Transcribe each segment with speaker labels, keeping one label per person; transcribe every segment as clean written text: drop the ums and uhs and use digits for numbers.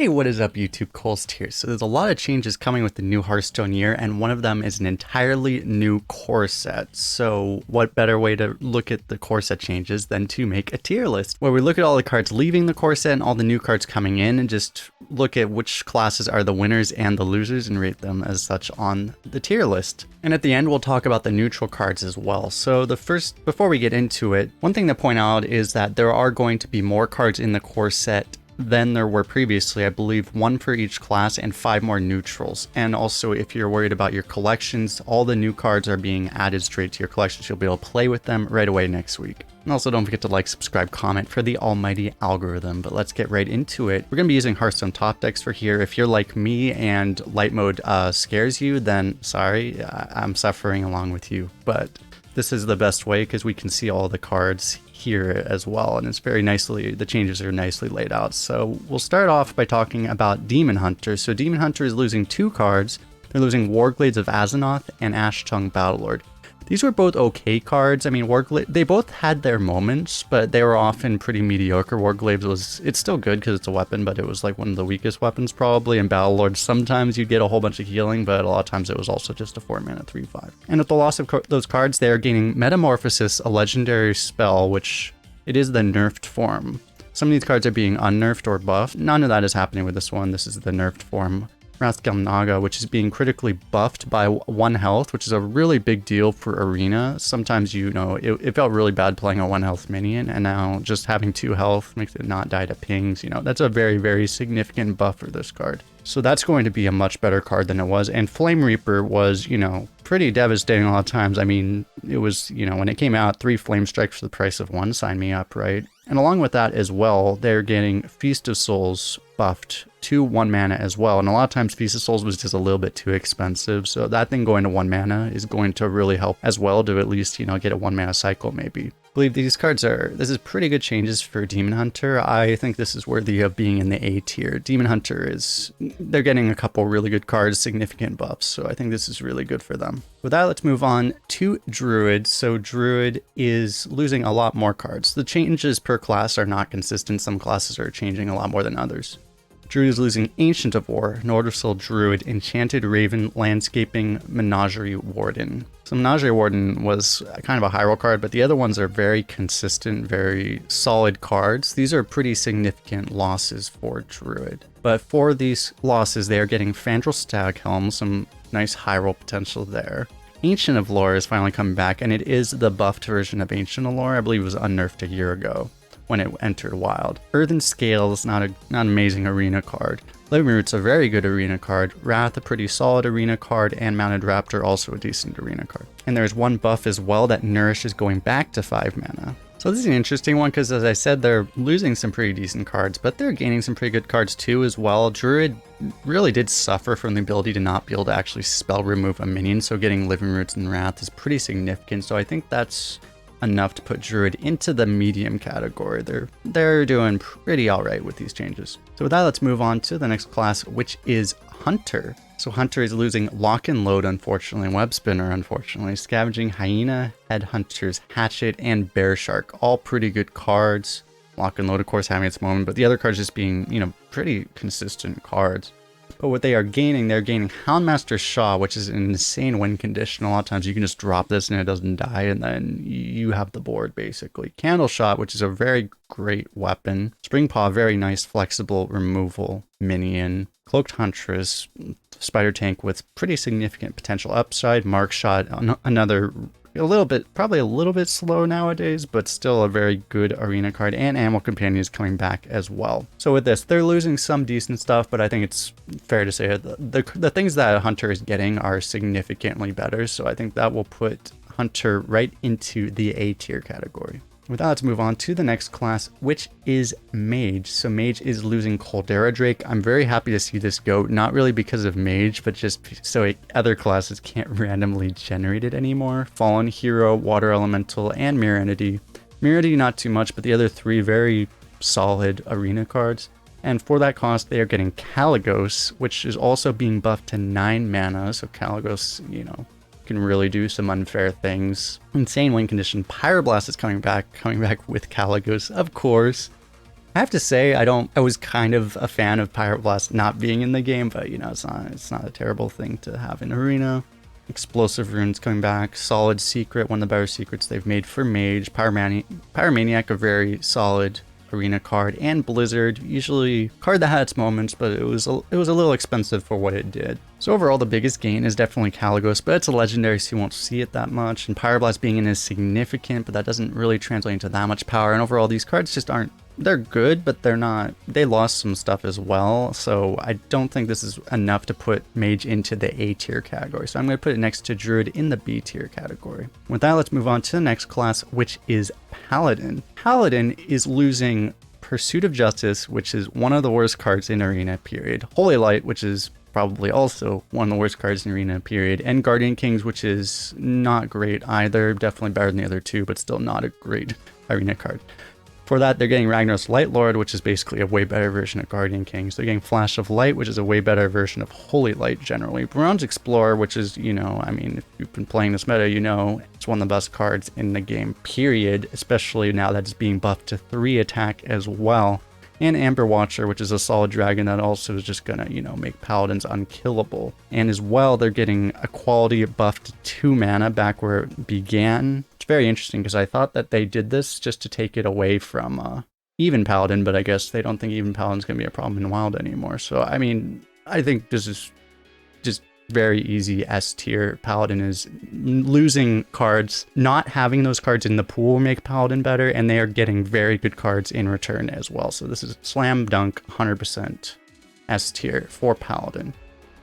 Speaker 1: Hey, what is up YouTube? Kolst here. So there's a lot of changes coming with the new Hearthstone year, and one of them is an entirely new core set. So what better way to look at the core set changes than to make a tier list, where we look at all the cards leaving the core set and all the new cards coming in, and just look at which classes are the winners and the losers and rate them as such on the tier list. And at the end, we'll talk about the neutral cards as well. So before we get into it, one thing to point out is that there are going to be more cards in the core set than there were previously. I believe 1 for each class and 5 more neutrals. And also, if you're worried about your collections, all the new cards are being added straight to your collections. You'll be able to play with them right away next week. And also, don't forget to like, subscribe, comment for the almighty algorithm. But let's get right into it. We're going to be using Hearthstone top decks for here. If you're like me and light mode scares you, then sorry, I'm suffering along with you. But this is the best way because we can see all the cards here as well, and it's the changes are nicely laid out. So we'll start off by talking about Demon Hunter. So Demon Hunter is losing 2 cards. They're losing Warglades of Azzinoth and Ashtongue Battlelord. These were both okay cards. I mean, they both had their moments, but they were often pretty mediocre. Warglades it's still good because it's a weapon, but it was like one of the weakest weapons probably. And Battlelord, sometimes you get a whole bunch of healing, but a lot of times it was also just a 4-mana 3/5. And with the loss of those cards, they are gaining Metamorphosis, a legendary spell, which it is the nerfed form. Some of these cards are being unnerfed or buffed. None of that is happening with this one. This is the nerfed form. Wrathgale Naga, which is being critically buffed by 1 health, which is a really big deal for Arena. Sometimes, it felt really bad playing a 1 health minion, and now just having 2 health makes it not die to pings. That's a very, very significant buff for this card. So that's going to be a much better card than it was. And Flame Reaper was, pretty devastating a lot of times. I mean, it was, when it came out, 3 Flame Strikes for the price of 1, sign me up, right? And along with that as well, they're getting Feast of Souls buffed to 1 mana as well. And a lot of times Feast of Souls was just a little bit too expensive. So that thing going to 1 mana is going to really help as well to at least, get a 1 mana cycle maybe. I believe these cards this is pretty good changes for Demon Hunter. I think this is worthy of being in the A tier. Demon Hunter they're getting a couple really good cards, significant buffs. So I think this is really good for them. With that, let's move on to Druid. So Druid is losing a lot more cards. The changes per class are not consistent. Some classes are changing a lot more than others. Druid is losing Ancient of War, Nordersil Druid, Enchanted Raven, Landscaping, Menagerie Warden. So Menagerie Warden was kind of a high roll card, but the other ones are very consistent, very solid cards. These are pretty significant losses for Druid. But for these losses, they are getting Fandral Staghelm, some nice high roll potential there. Ancient of Lore is finally coming back, and it is the buffed version of Ancient of Lore. I believe it was unnerfed a year ago when it entered Wild. Earthen Scale is not an amazing arena card. Living Root's a very good arena card. Wrath, a pretty solid arena card, and Mounted Raptor, also a decent arena card. And there's one buff as well that Nourish is going back to 5 mana. So this is an interesting one because, as I said, they're losing some pretty decent cards, but they're gaining some pretty good cards too as well. Druid really did suffer from the ability to not be able to actually spell remove a minion, so getting Living Roots and Wrath is pretty significant. So I think that's enough to put Druid into the medium category. They're doing pretty alright with these changes. So with that, let's move on to the next class, which is Hunter. So Hunter is losing Lock and Load, unfortunately, Web Spinner, unfortunately, Scavenging, Hyena, Headhunters, Hatchet, and Bear Shark. All pretty good cards. Lock and Load, of course, having its moment, but the other cards just being, pretty consistent cards. But what they're gaining Houndmaster Shaw, which is an insane win condition. A lot of times you can just drop this and it doesn't die, and then you have the board, basically. Candle Shot, which is a very great weapon. Spring Paw, very nice, flexible removal minion. Cloaked Huntress, Spider Tank with pretty significant potential upside. Mark Shot, another probably a little bit slow nowadays, but still a very good arena card. And Animal Companion is coming back as well. So with this, they're losing some decent stuff, but I think it's fair to say the things that Hunter is getting are significantly better. So I think that will put Hunter right into the A tier category. With that, let's move on to the next class, which is Mage. So Mage is losing Caldera Drake. I'm very happy to see this go, not really because of Mage, but just so other classes can't randomly generate it anymore. Fallen Hero, Water Elemental, and Mirror Entity. Mirror Entity not too much, but the other 3 very solid arena cards. And for that cost, they are getting Kaligos, which is also being buffed to 9 mana. So Kaligos, can really do some unfair things. Insane win condition. Pyroblast is coming back with Kaligos, of course. I have to say, I was kind of a fan of Pyroblast not being in the game, but you know, it's not a terrible thing to have in Arena. Explosive Runes coming back, Solid Secret, one of the better secrets they've made for Mage. Pyromaniac, a very solid Arena card, and Blizzard, usually a card that had its moments, but it was a little expensive for what it did. So overall, the biggest gain is definitely Caligos, but it's a legendary, so you won't see it that much. And Pyroblast being in is significant, but that doesn't really translate into that much power. And overall, these cards just aren't. They're good, but they're not. They lost some stuff as well, so I don't think this is enough to put Mage into the A tier category. So I'm going to put it next to Druid in the B tier category. With that, let's move on to the next class, which is Paladin. Paladin is losing Pursuit of Justice, which is one of the worst cards in Arena, period. Holy Light, which is probably also one of the worst cards in Arena, period. And Guardian Kings, which is not great either. Definitely better than the other two, but still not a great Arena card. For that, they're getting Ragnaros Lightlord, which is basically a way better version of Guardian Kings. They're getting Flash of Light, which is a way better version of Holy Light generally. Bronze Explorer, which is, you know, I mean, if you've been playing this meta, you know, it's one of the best cards in the game, period. Especially now that it's being buffed to 3 attack as well. And Amber Watcher, which is a solid dragon that also is just gonna, you know, make Paladins unkillable. And as well, they're getting a quality buff to 2 mana back where it began. It's very interesting because I thought that they did this just to take it away from Even Paladin, but I guess they don't think Even Paladin's gonna be a problem in Wild anymore. So, I mean, I think this is just very easy S tier. Paladin is losing cards. Not having those cards in the pool make Paladin better, and they are getting very good cards in return as well. So this is slam dunk 100% S tier for Paladin.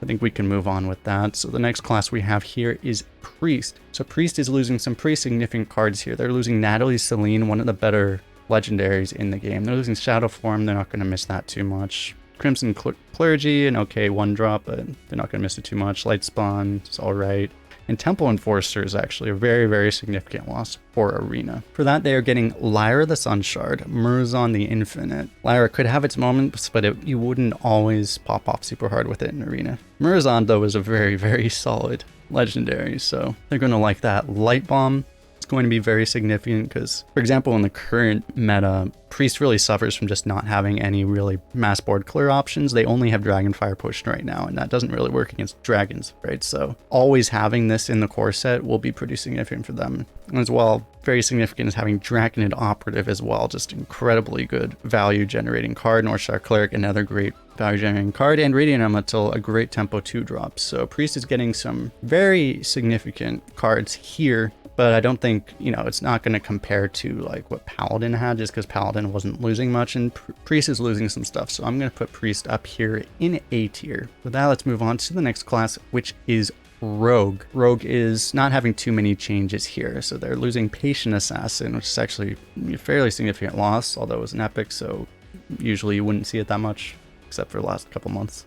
Speaker 1: I think we can move on with that. So the next class we have here is Priest. So Priest is losing some pretty significant cards here. They're losing Natalie Celine, one of the better legendaries in the game. They're losing Shadow Form. They're not going to miss that too much. Crimson Clergy, an okay 1-drop, but they're not going to miss it too much. Light Spawn is alright. And Temple Enforcer is actually a very, very significant loss for Arena. For that, they are getting Lyra the Sunshard, Murzon the Infinite. Lyra could have its moments, but you wouldn't always pop off super hard with it in Arena. Murzon, though, is a very, very solid legendary, so they're going to like that. Light Bomb is going to be very significant because, for example, in the current meta, Priest really suffers from just not having any really mass board clear options. They only have Dragonfire pushed right now, and that doesn't really work against dragons, right? So always having this in the core set will be pretty significant for them. And as well, very significant is having Draconid Operative as well, just incredibly good value generating card. Northshire Cleric, another great value generating card, and Radiant Elemental, a great tempo 2-drop. So Priest is getting some very significant cards here, but I don't think, you know, it's not going to compare to like what Paladin had, just because Paladin wasn't losing much and Priest is losing some stuff. So I'm going to put Priest up here in A tier. With that, let's move on to the next class, which is Rogue. Rogue is not having too many changes here. So they're losing Patient Assassin, which is actually a fairly significant loss, although it was an epic, so usually you wouldn't see it that much, except for the last couple months.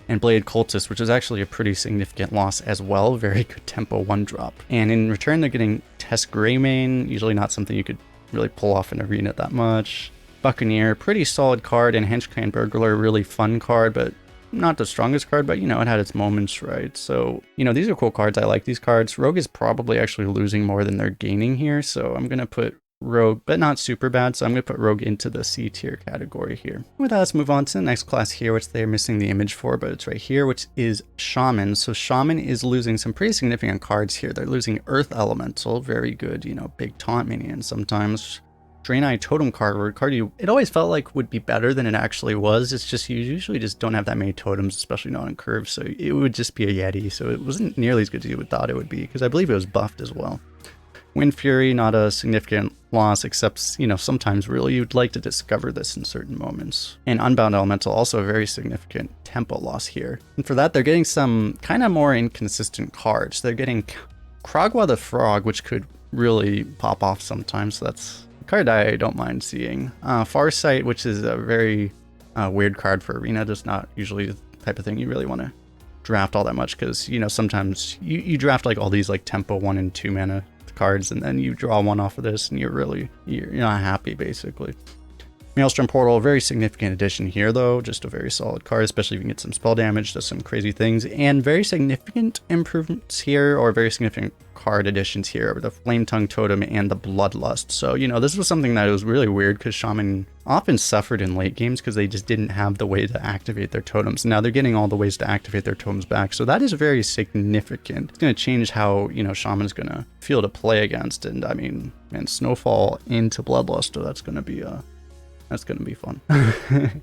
Speaker 1: And Blade Cultist, which is actually a pretty significant loss as well. Very good tempo 1-drop. And in return, they're getting Test Greymane, usually not something you could really pull off in Arena that much. Buccaneer, pretty solid card, and Henchclan Burglar, really fun card, but not the strongest card, but you know, it had its moments, right? So, you know, these are cool cards. I like these cards. Rogue is probably actually losing more than they're gaining here, so I'm going to put Rogue, but not super bad, so I'm going to put Rogue into the C tier category here. With that, let's move on to the next class here, which they're missing the image for, but it's right here, which is Shaman. So Shaman is losing some pretty significant cards here. They're losing Earth Elemental, very good, you know, big taunt minion sometimes. Draenei Totem card you, it always felt like would be better than it actually was. It's just you usually just don't have that many totems, especially not in curves, so it would just be a Yeti, so it wasn't nearly as good as you would thought it would be, because I believe it was buffed as well. Wind Fury, not a significant loss, except, you know, sometimes really you'd like to discover this in certain moments. And Unbound Elemental, also a very significant tempo loss here. And for that, they're getting some kind of more inconsistent cards. They're getting Kragwa the Frog, which could really pop off sometimes, so that's a card I don't mind seeing. Farsight, which is a very weird card for Arena, just not usually the type of thing you really want to draft all that much, because, you know, sometimes you draft like all these like tempo 1 and 2 mana cards, and then you draw one off of this and you're not happy basically. Maelstrom Portal, very significant addition here though, just a very solid card, especially if you can get some spell damage, does some crazy things, and very significant improvements here, or very significant card additions here, the Flame Tongue Totem and the Bloodlust. So, you know, this was something that was really weird because Shaman often suffered in late games because they just didn't have the way to activate their totems. Now they're getting all the ways to activate their totems back, so that is very significant. It's going to change how, you know, Shaman's going to feel to play against, and I mean, man, Snowfall into Bloodlust, so that's going to be fun. I'm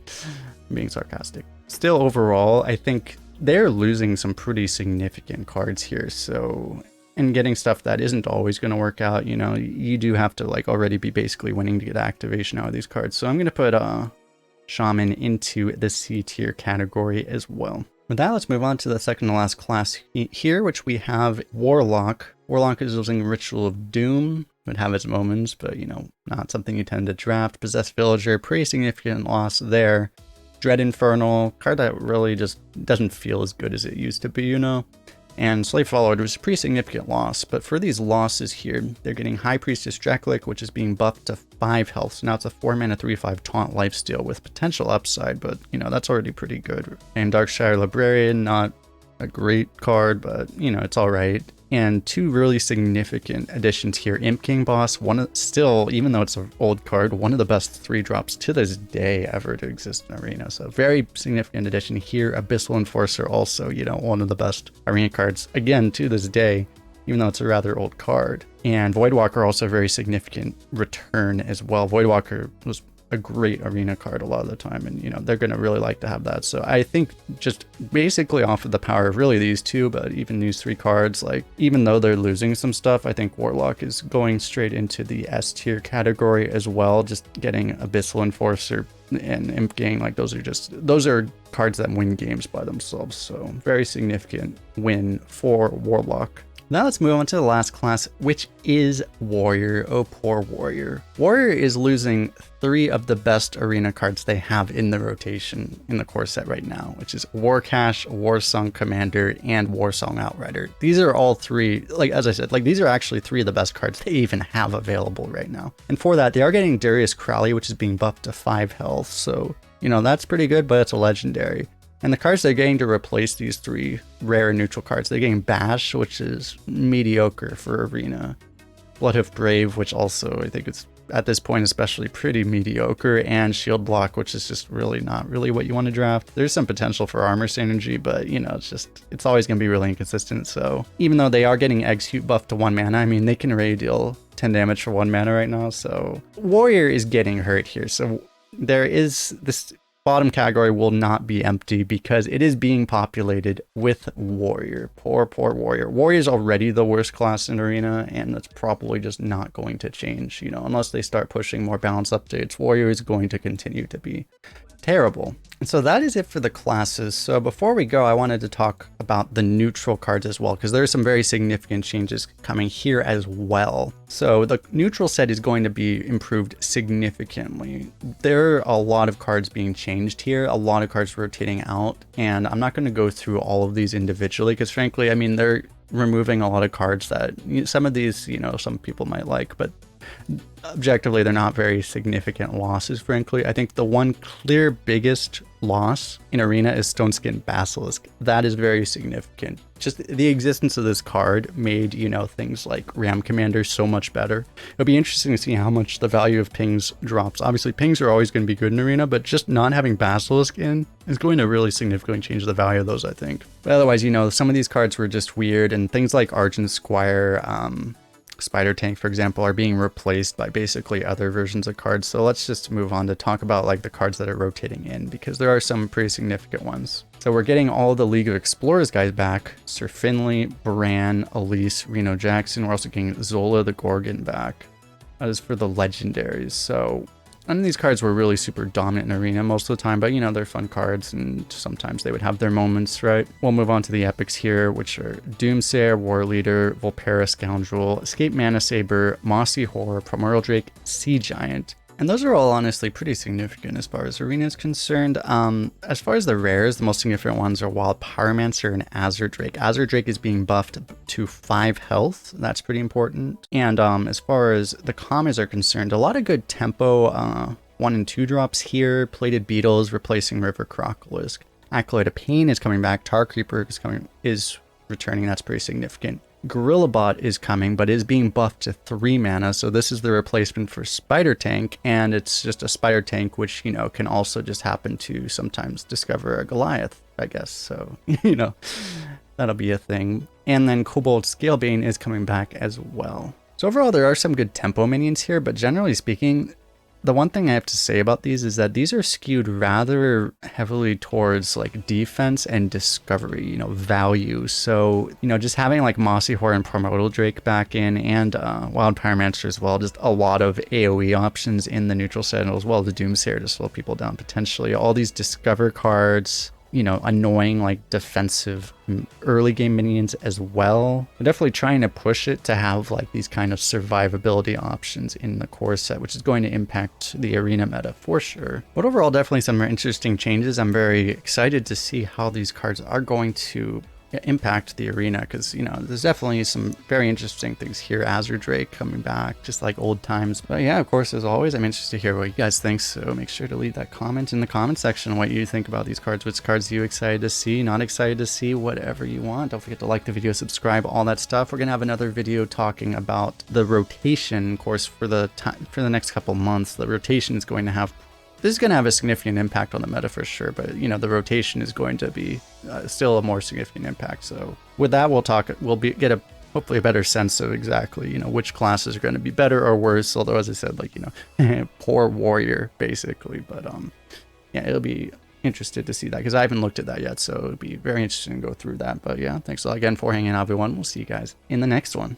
Speaker 1: being sarcastic. Still, overall, I think they're losing some pretty significant cards here, so, and getting stuff that isn't always going to work out, you know, you do have to like already be basically winning to get activation out of these cards. So I'm going to put Shaman into the C tier category as well. With that, let's move on to the second to last class here, which we have Warlock. Warlock is using Ritual of Doom. Would have its moments, but, you know, not something you tend to draft. Possessed Villager, pretty significant loss there. Dread Infernal, card that really just doesn't feel as good as it used to be, you know. And Slave Follower was a pretty significant loss, but for these losses here, they're getting High Priestess Dreklik, which is being buffed to 5 health. So now it's a 4 mana 3/5 taunt lifesteal with potential upside, but, you know, that's already pretty good. And Darkshire Librarian, not a great card, but, you know, it's alright. And 2 really significant additions here. Imp King Boss, still, even though it's an old card, one of the best 3 drops to this day ever to exist in Arena. So very significant addition here. Abyssal Enforcer, also, you know, one of the best Arena cards, again, to this day, even though it's a rather old card. And Voidwalker, also a very significant return as well. Voidwalker was a great Arena card a lot of the time, and, you know, they're going to really like to have that. So I think just basically off of the power of really these 2, but even these 3 cards, like, even though they're losing some stuff, I think Warlock is going straight into the S tier category as well. Just getting Abyssal Enforcer and Imp Gang, like, those are cards that win games by themselves. So very significant win for Warlock. Now let's move on to the last class, which is Warrior. Oh, poor Warrior. Warrior is losing 3 of the best Arena cards they have in the rotation in the core set right now, which is Warcash, Warsong Commander, and Warsong Outrider. These are all 3, like, as I said, like, these are actually 3 of the best cards they even have available right now. And for that, they are getting Darius Crowley, which is being buffed to 5 health. So, you know, that's pretty good, but it's a legendary. And the cards they're getting to replace these 3 rare and neutral cards, they're getting Bash, which is mediocre for Arena. Bloodhoof Brave, which also I think it's at this point especially pretty mediocre, and Shield Block, which is just really not really what you want to draft. There's some potential for armor synergy, but, you know, it's always going to be really inconsistent. So even though they are getting Execute buff to 1 mana, I mean, they can already deal 10 damage for 1 mana right now. So Warrior is getting hurt here. So there is this bottom category will not be empty because it is being populated with Warrior. Poor Warrior. Warrior is already the worst class in Arena, and that's probably just not going to change, you know, unless they start pushing more balance updates. Warrior is going to continue to be terrible. And so that is it for the classes. So before we go, I wanted to talk about the neutral cards as well, because there are some very significant changes coming here as well. So the neutral set is going to be improved significantly. There are a lot of cards being changed here, a lot of cards rotating out, and I'm not going to go through all of these individually because frankly, I mean, they're removing a lot of cards that some of these, you know, some people might like, but objectively, they're not very significant losses, frankly. I think the one clear biggest loss in Arena is Stoneskin Basilisk. That is very significant. Just the existence of this card made, you know, things like Ram Commander so much better. It'll be interesting to see how much the value of pings drops. Obviously, pings are always going to be good in Arena, but just not having Basilisk in is going to really significantly change the value of those, I think. But otherwise, you know, some of these cards were just weird, and things like Argent Squire, Spider Tank, for example, are being replaced by basically other versions of cards. So let's just move on to talk about like the cards that are rotating in, because there are some pretty significant ones. So we're getting all the League of Explorers guys back. Sir Finley, Bran, Elise, Reno Jackson. We're also getting Zola the Gorgon back. That is for the legendaries. So none of these cards were really super dominant in Arena most of the time, but, you know, they're fun cards, and sometimes they would have their moments, right? We'll move on to the epics here, which are Doomsayer, War Leader, Volpera Scoundrel, Escape Mana Saber, Mossy Horror, Primordial Drake, Sea Giant. And those are all honestly pretty significant as far as Arena is concerned. As far as the rares, the most significant ones are Wild Pyromancer and Azure Drake. Azure Drake is being buffed to 5 health. That's pretty important. And as far as the commons are concerned, a lot of good tempo 1 and 2 drops here. Plated Beetles replacing River Crocolisk. Acolyte of Pain is coming back. Tar Creeper is returning. That's pretty significant. Gorilla Bot is coming, but is being buffed to 3 mana, so this is the replacement for Spider Tank, and it's just a Spider Tank, which, you know, can also just happen to sometimes discover a Goliath, I guess, so, you know, that'll be a thing. And then Kobold Scalebane is coming back as well. So overall, there are some good tempo minions here, but generally speaking, the one thing I have to say about these is that these are skewed rather heavily towards like defense and discovery, you know, value. So, you know, just having like Mossy Whore and Primordial Drake back in, and Wild Pyromancer as well, just a lot of AoE options in the neutral set, as well as the Doomsayer to slow people down potentially. All these discover cards, you know, annoying like defensive early game minions as well. We're definitely trying to push it to have like these kind of survivability options in the core set, which is going to impact the arena meta for sure. But overall, definitely some interesting changes. I'm very excited to see how these cards are going to impact the arena, because, you know, there's definitely some very interesting things here. Azure Drake coming back, just like old times. But yeah, of course, as always, I'm interested to hear what you guys think, so make sure to leave that comment in the comment section what you think about these cards. Which cards are you excited to see, not excited to see, whatever you want. Don't forget to like the video, subscribe, all that stuff. We're gonna have another video talking about the rotation course for the next couple months. The rotation is going to have This is going to have a significant impact on the meta for sure, but, you know, the rotation is going to be still a more significant impact. So with that, we'll get hopefully a better sense of exactly, you know, which classes are going to be better or worse. Although, as I said, like, you know, poor warrior basically. But yeah, it'll be interested to see that, because I haven't looked at that yet. So it'll be very interesting to go through that. But yeah, thanks a lot again for hanging out, everyone. We'll see you guys in the next one.